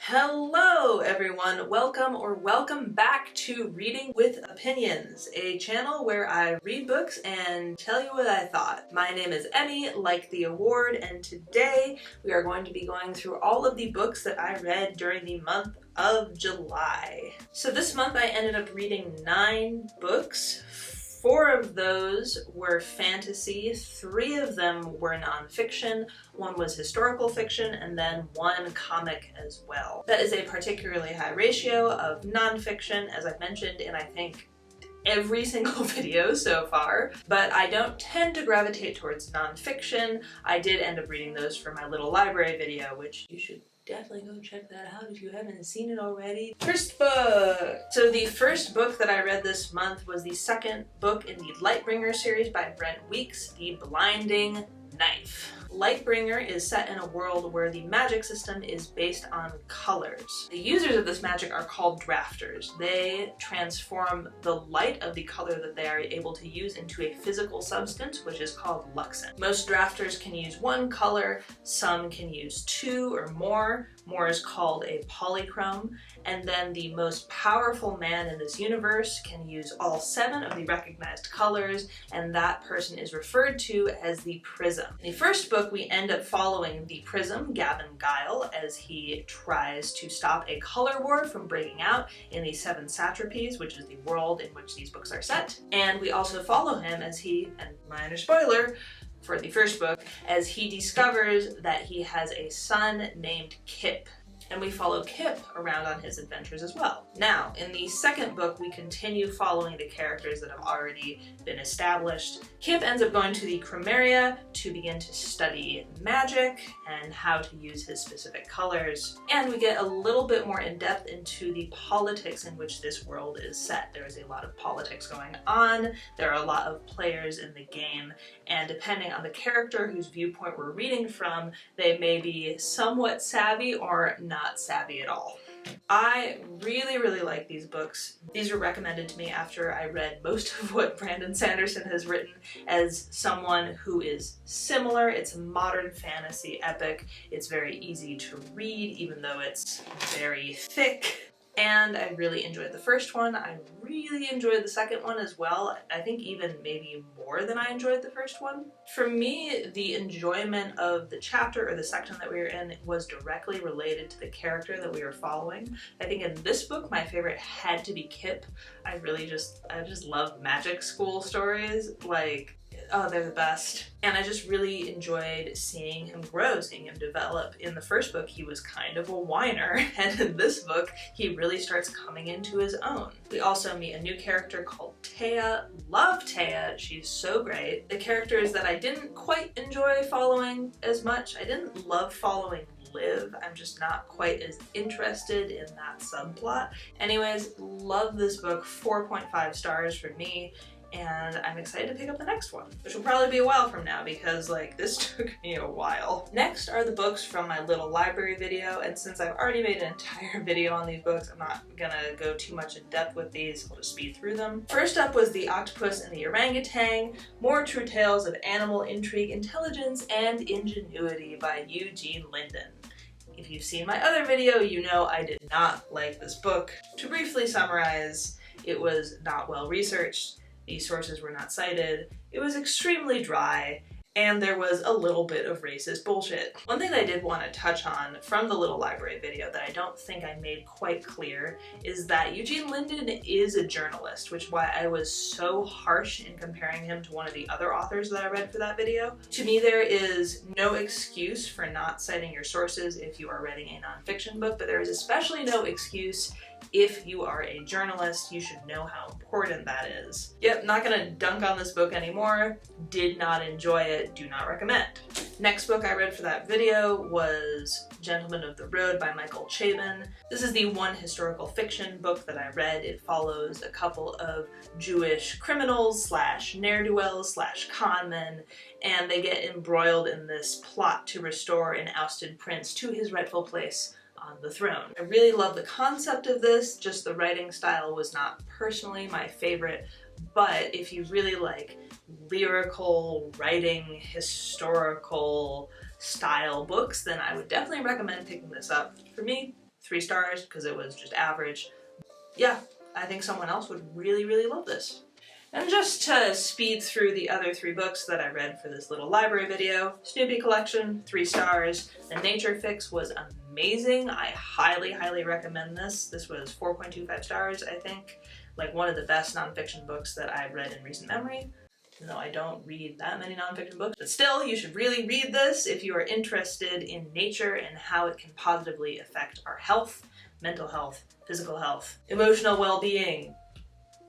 Hello everyone, welcome back to Reading with Opinions, a channel where I read books and tell you what I thought. My name is Emmy, like the award, and today we are going to be going through all of the books that I read during the month of July. So this month I ended up reading 9 books. 4 of those were fantasy, 3 of them were nonfiction, 1 was historical fiction, and then 1 comic as well. That is a particularly high ratio of nonfiction, as I've mentioned in I think every single video so far, but I don't tend to gravitate towards nonfiction. I did end up reading those for my little library video, which you should definitely go check that out if you haven't seen it already. First book! So the first book that I read this month was the second book in the Lightbringer series by Brent Weeks, The Blinding Knife. Lightbringer is set in a world where the magic system is based on colors. The users of this magic are called drafters. They transform the light of the color that they are able to use into a physical substance, which is called luxin. Most drafters can use 1 color, some can use 2 or more. More is called a polychrome, and then the most powerful man in this universe can use all 7 of the recognized colors, and that person is referred to as the Prism. In the first book, we end up following the Prism, Gavin Guile, as he tries to stop a color war from breaking out in the 7 Satrapies, which is the world in which these books are set. And we also follow him as he, and minor spoiler, for the first book, as he discovers that he has a son named Kip. And we follow Kip around on his adventures as well. Now, in the second book, we continue following the characters that have already been established. Kip ends up going to the Chromeria to begin to study magic and how to use his specific colors. And we get a little bit more in depth into the politics in which this world is set. There is a lot of politics going on, there are a lot of players in the game, and depending on the character whose viewpoint we're reading from, they may be somewhat savvy or not savvy at all. I really like these books. These were recommended to me after I read most of what Brandon Sanderson has written as someone who is similar. It's a modern fantasy epic. It's very easy to read, even though it's very thick. And I really enjoyed the first one. I really enjoyed the second one as well. I think even maybe more than I enjoyed the first one. For me, the enjoyment of the chapter or the section that we were in was directly related to the character that we were following. I think in this book, my favorite had to be Kip. I just love magic school stories. Like, oh, they're the best. And I just really enjoyed seeing him grow, seeing him develop. In the first book, he was kind of a whiner, and in this book, he really starts coming into his own. We also meet a new character called Taya. Love Taya, she's so great. The characters that I didn't quite enjoy following as much, I didn't love following Liv. I'm just not quite as interested in that subplot. Anyways, love this book, 4.5 stars for me. And I'm excited to pick up the next one, which will probably be a while from now because this took me a while. Next are the books from my little library video, and since I've already made an entire video on these books, I'm not gonna go too much in depth with these. I'll just speed through them. First up was The Octopus and the Orangutan, More True Tales of Animal Intrigue, Intelligence, and Ingenuity by Eugene Linden. If you've seen my other video, you know I did not like this book. To briefly summarize, it was not well researched. The sources were not cited, it was extremely dry, and there was a little bit of racist bullshit. One thing that I did want to touch on from the little library video that I don't think I made quite clear is that Eugene Linden is a journalist, which is why I was so harsh in comparing him to one of the other authors that I read for that video. To me, there is no excuse for not citing your sources if you are reading a nonfiction book, but there is especially no excuse if you are a journalist. You should know how important that is. Yep, not gonna dunk on this book anymore. Did not enjoy it, do not recommend. Next book I read for that video was Gentlemen of the Road by Michael Chabon. This is the one historical fiction book that I read. It follows a couple of Jewish criminals slash ne'er-do-wells slash conmen, and they get embroiled in this plot to restore an ousted prince to his rightful place on the throne. I really love the concept of this, just the writing style was not personally my favorite, but if you really like lyrical writing, historical style books, then I would definitely recommend picking this up. For me, 3 stars because it was just average. Yeah, I think someone else would really, really love this. And just to speed through the other 3 books that I read for this little library video, Snoopy Collection, 3 stars. The Nature Fix was amazing. I highly, highly recommend this. This was 4.25 stars, I think. Like one of the best nonfiction books that I've read in recent memory. Even though I don't read that many nonfiction books. But still, you should really read this if you are interested in nature and how it can positively affect our health, mental health, physical health, emotional well-being.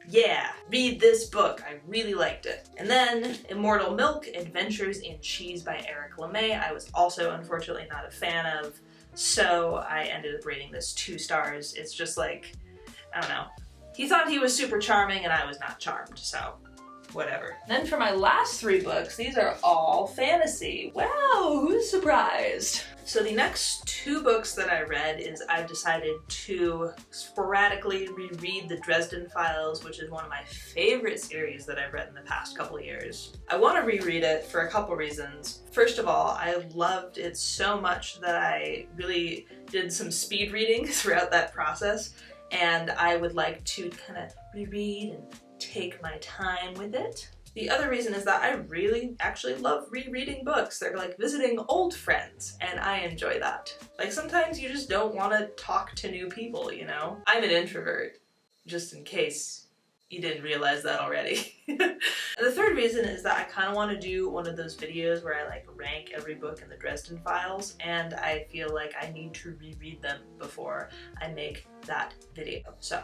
Yeah, read this book. I really liked it. And then Immortal Milk, Adventures in Cheese by Eric LeMay. I was also unfortunately not a fan of, so I ended up rating this 2 stars. It's just like, I don't know. He thought he was super charming and I was not charmed, so whatever. Then for my last 3 books, these are all fantasy. Wow, who's surprised? So the next 2 books that I read is I've decided to sporadically reread the Dresden Files, which is one of my favorite series that I've read in the past couple of years. I want to reread it for a couple reasons. First of all, I loved it so much that I really did some speed reading throughout that process, and I would like to kind of reread and take my time with it. The other reason is that I really actually love rereading books. They're like visiting old friends, and I enjoy that. Like sometimes you just don't want to talk to new people, you know? I'm an introvert, just in case you didn't realize that already. And the third reason is that I kind of want to do one of those videos where I like rank every book in the Dresden Files, and I feel like I need to reread them before I make that video. So,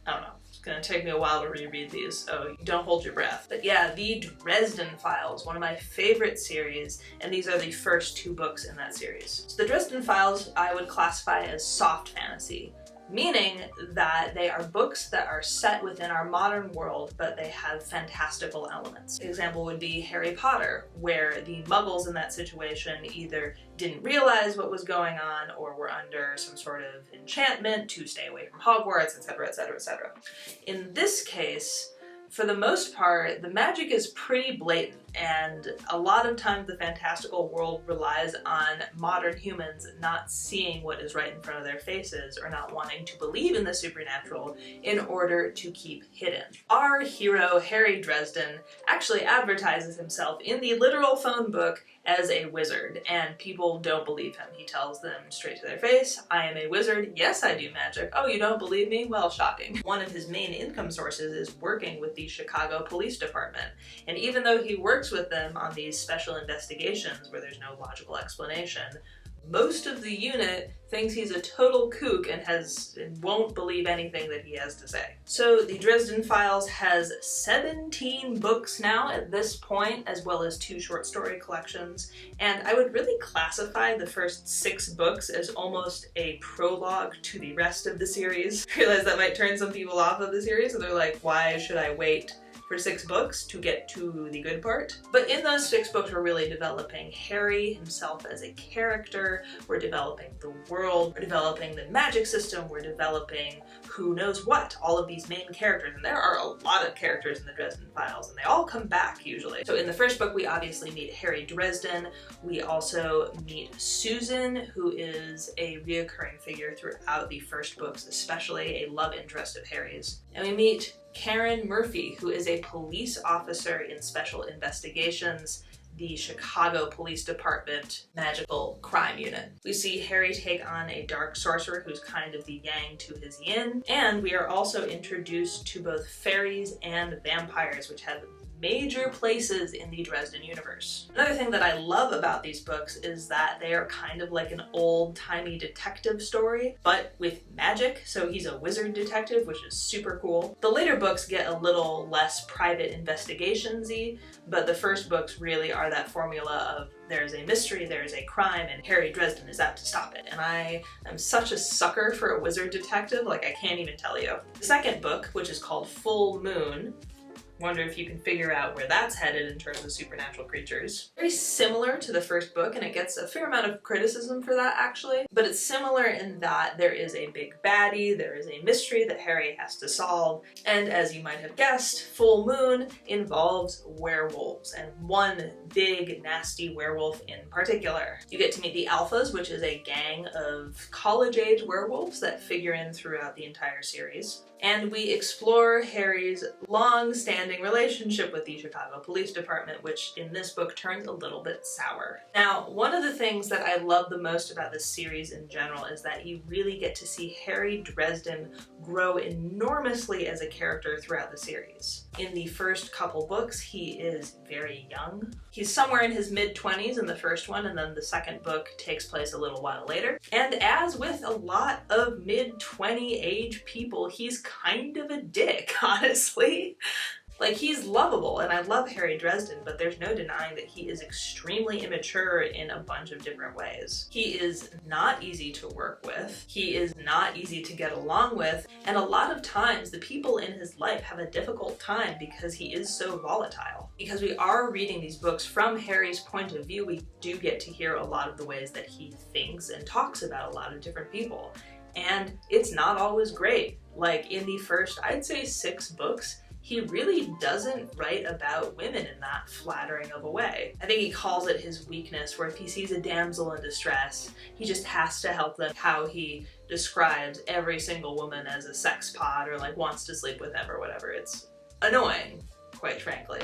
I don't know. It's gonna take me a while to reread these, so don't hold your breath. But yeah, the Dresden Files, one of my favorite series, and these are the first 2 books in that series. So the Dresden Files I would classify as soft fantasy, meaning that they are books that are set within our modern world, but they have fantastical elements. An example would be Harry Potter, where the muggles in that situation either didn't realize what was going on or were under some sort of enchantment to stay away from Hogwarts, etc., etc., etc. In this case, for the most part, the magic is pretty blatant, and a lot of times the fantastical world relies on modern humans not seeing what is right in front of their faces or not wanting to believe in the supernatural in order to keep hidden. Our hero, Harry Dresden, actually advertises himself in the literal phone book as a wizard, and people don't believe him. He tells them straight to their face, I am a wizard, yes I do magic. Oh, you don't believe me? Well, shocking. One of his main income sources is working with the Chicago Police Department, and even though he works with them on these special investigations where there's no logical explanation, most of the unit thinks he's a total kook and won't believe anything that he has to say. So the Dresden Files has 17 books now at this point, as well as 2 short story collections, and I would really classify the first 6 books as almost a prologue to the rest of the series. I realize that might turn some people off of the series, so they're like, why should I wait for 6 books to get to the good part? But in those 6 books, we're really developing Harry himself as a character, we're developing the world, we're developing the magic system, we're developing who knows what, all of these main characters, and there are a lot of characters in the Dresden Files, and they all come back usually. So in the first book, we obviously meet Harry Dresden. We also meet Susan, who is a reoccurring figure throughout the first books, especially a love interest of Harry's. And we meet Karen Murphy, who is a police officer in special investigations, the Chicago Police Department Magical Crime Unit. We see Harry take on a dark sorcerer who's kind of the yang to his yin, and we are also introduced to both fairies and vampires, which have major places in the Dresden universe. Another thing that I love about these books is that they are kind of like an old-timey detective story, but with magic, so he's a wizard detective, which is super cool. The later books get a little less private investigation-y, but the first books really are that formula of there's a mystery, there's a crime, and Harry Dresden is out to stop it. And I am such a sucker for a wizard detective, like I can't even tell you. The second book, which is called Full Moon, Wonder if you can figure out where that's headed in terms of supernatural creatures. Very similar to the first book, and it gets a fair amount of criticism for that actually, but it's similar in that there is a big baddie, there is a mystery that Harry has to solve, and as you might have guessed, Full Moon involves werewolves, and one big nasty werewolf in particular. You get to meet the Alphas, which is a gang of college-age werewolves that figure in throughout the entire series. And we explore Harry's long-standing relationship with the Chicago Police Department, which in this book turns a little bit sour. Now, one of the things that I love the most about this series in general is that you really get to see Harry Dresden grow enormously as a character throughout the series. In the first couple books, he is very young. He's somewhere in his mid-20s in the first one, and then the second book takes place a little while later. And as with a lot of mid-20 age people, he's kind of a dick, honestly. Like, he's lovable, and I love Harry Dresden, but there's no denying that he is extremely immature in a bunch of different ways. He is not easy to work with, he is not easy to get along with, and a lot of times the people in his life have a difficult time because he is so volatile. Because we are reading these books from Harry's point of view, we do get to hear a lot of the ways that he thinks and talks about a lot of different people. And it's not always great. Like, in the first, I'd say 6 books, he really doesn't write about women in that flattering of a way. I think he calls it his weakness, where if he sees a damsel in distress, he just has to help them. How he describes every single woman as a sex pot or like wants to sleep with them or whatever. It's annoying, quite frankly.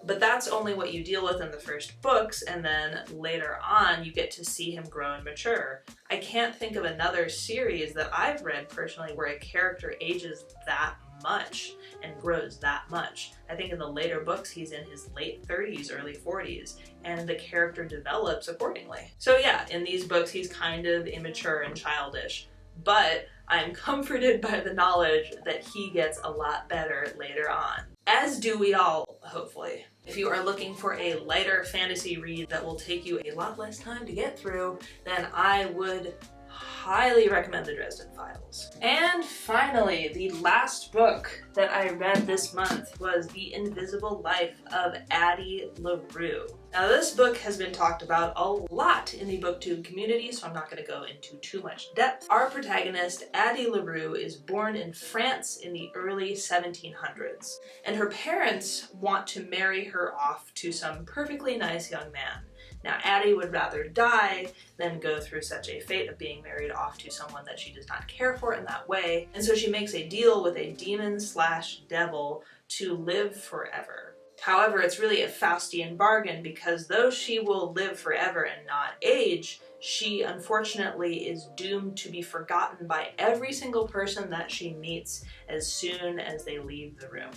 But that's only what you deal with in the first books, and then later on you get to see him grow and mature. I can't think of another series that I've read personally where a character ages that much and grows that much. I think in the later books he's in his late 30s, early 40s, and the character develops accordingly. So yeah, in these books he's kind of immature and childish, but I'm comforted by the knowledge that he gets a lot better later on. As do we all, hopefully. If you are looking for a lighter fantasy read that will take you a lot less time to get through, then I would highly recommend the Dresden Files. And finally, the last book that I read this month was The Invisible Life of Addie LaRue. Now, this book has been talked about a lot in the booktube community, so I'm not going to go into too much depth. Our protagonist, Addie LaRue, is born in France in the early 1700s, and her parents want to marry her off to some perfectly nice young man. Now, Addie would rather die than go through such a fate of being married off to someone that she does not care for in that way, and so she makes a deal with a demon/devil to live forever. However, it's really a Faustian bargain, because though she will live forever and not age, she unfortunately is doomed to be forgotten by every single person that she meets as soon as they leave the room.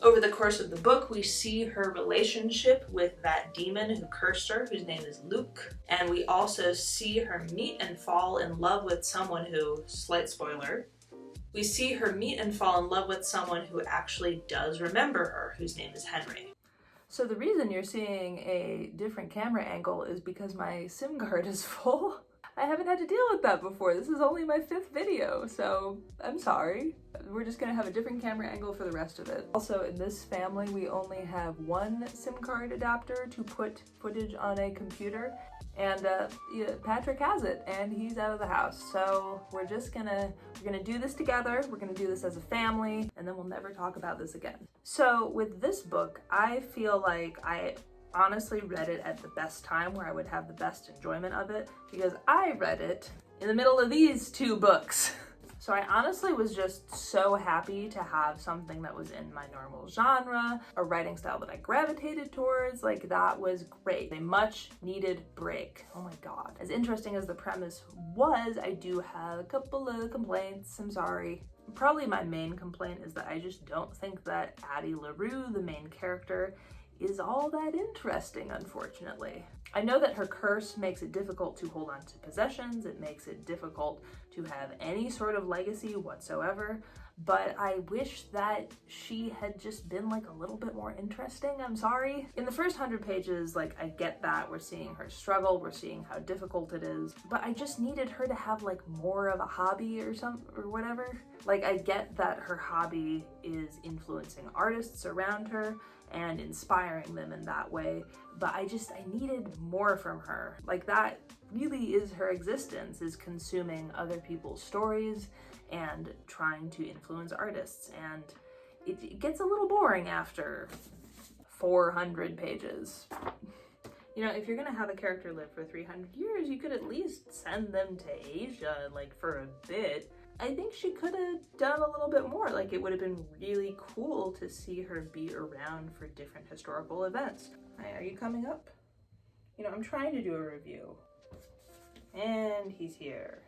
Over the course of the book, we see her relationship with that demon who cursed her, whose name is Luke, and we also see her meet and fall in love with someone who, slight spoiler, we see her meet and fall in love with someone who actually does remember her, whose name is Henry. So the reason you're seeing a different camera angle is because my SIM card is full. I haven't had to deal with that before. This is only my 5th video, so I'm sorry. We're just gonna have a different camera angle for the rest of it. Also, in this family, we only have one SIM card adapter to put footage on a computer, and yeah, Patrick has it, and he's out of the house. So we're gonna do this together. We're gonna do this as a family, and then we'll never talk about this again. So with this book, I feel like I honestly read it at the best time where I would have the best enjoyment of it, because I read it in the middle of these 2 books. So I honestly was just so happy to have something that was in my normal genre, a writing style that I gravitated towards. Like, that was great. A much needed break. Oh my god. As interesting as the premise was, I do have a couple of complaints. I'm sorry. Probably my main complaint is that I just don't think that Addie LaRue, the main character, is all that interesting, unfortunately. I know that her curse makes it difficult to hold on to possessions, it makes it difficult to have any sort of legacy whatsoever, but I wish that she had just been like a little bit more interesting, I'm sorry. In the first 100 pages, like, I get that, we're seeing her struggle, we're seeing how difficult it is, but I just needed her to have like more of a hobby or whatever. Like, I get that her hobby is influencing artists around her and inspiring them in that way, but I needed more from her. Like, that really is her existence, is consuming other people's stories and trying to influence artists, and it gets a little boring after 400 pages. You know, if you're gonna have a character live for 300 years, you could at least send them to Asia, like, for a bit. I think she could have done a little bit more. Like, it would have been really cool to see her be around for different historical events. Hi, are you coming up? You know, I'm trying to do a review. And he's here.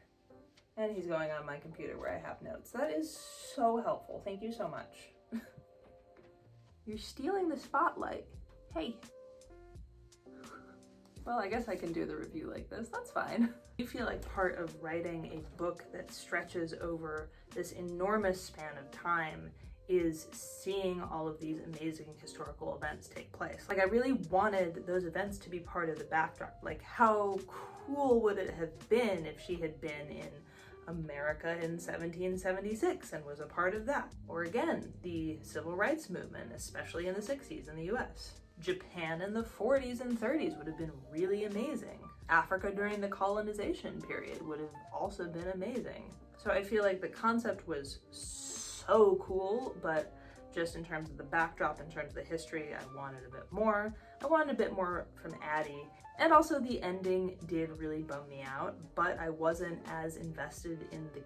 And he's going on my computer where I have notes. That is so helpful. Thank you so much. You're stealing the spotlight. Hey. Well, I guess I can do the review like this. That's fine. I feel like part of writing a book that stretches over this enormous span of time is seeing all of these amazing historical events take place. Like, I really wanted those events to be part of the backdrop. Like, how cool would it have been if she had been in America in 1776 and was a part of that? Or again, the civil rights movement, especially in the 60s in the US. Japan in the 40s and 30s would have been really amazing. Africa during the colonization period would have also been amazing. So I feel like the concept was so cool, but just in terms of the backdrop, in terms of the history, I wanted a bit more. I wanted a bit more from Addie. And also the ending did really bum me out, but I wasn't as invested in the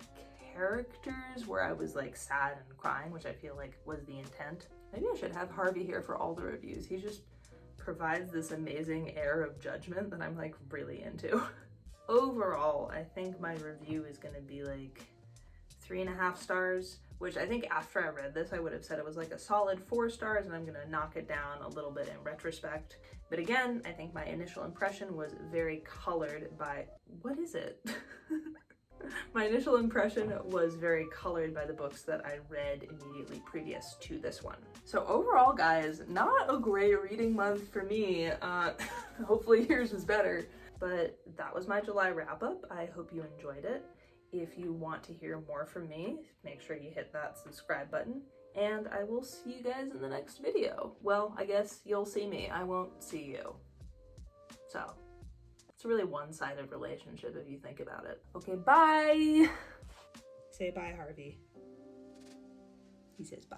characters where I was like sad and crying, which I feel like was the intent. Maybe I should have Harvey here for all the reviews. He just provides this amazing air of judgment that I'm like really into. Overall, I think my review is gonna be like 3.5 stars, which I think after I read this, I would have said it was like a solid 4 stars, and I'm gonna knock it down a little bit in retrospect. But again, I think my initial impression was very colored by, what is it? My initial impression was very colored by the books that I read immediately previous to this one. So overall, guys, not a great reading month for me. Hopefully yours was better. But that was my July wrap-up. I hope you enjoyed it. If you want to hear more from me, make sure you hit that subscribe button. And I will see you guys in the next video. Well, I guess you'll see me. I won't see you. So. It's a really one-sided relationship if you think about it. Okay, bye! Say bye, Harvey. He says bye.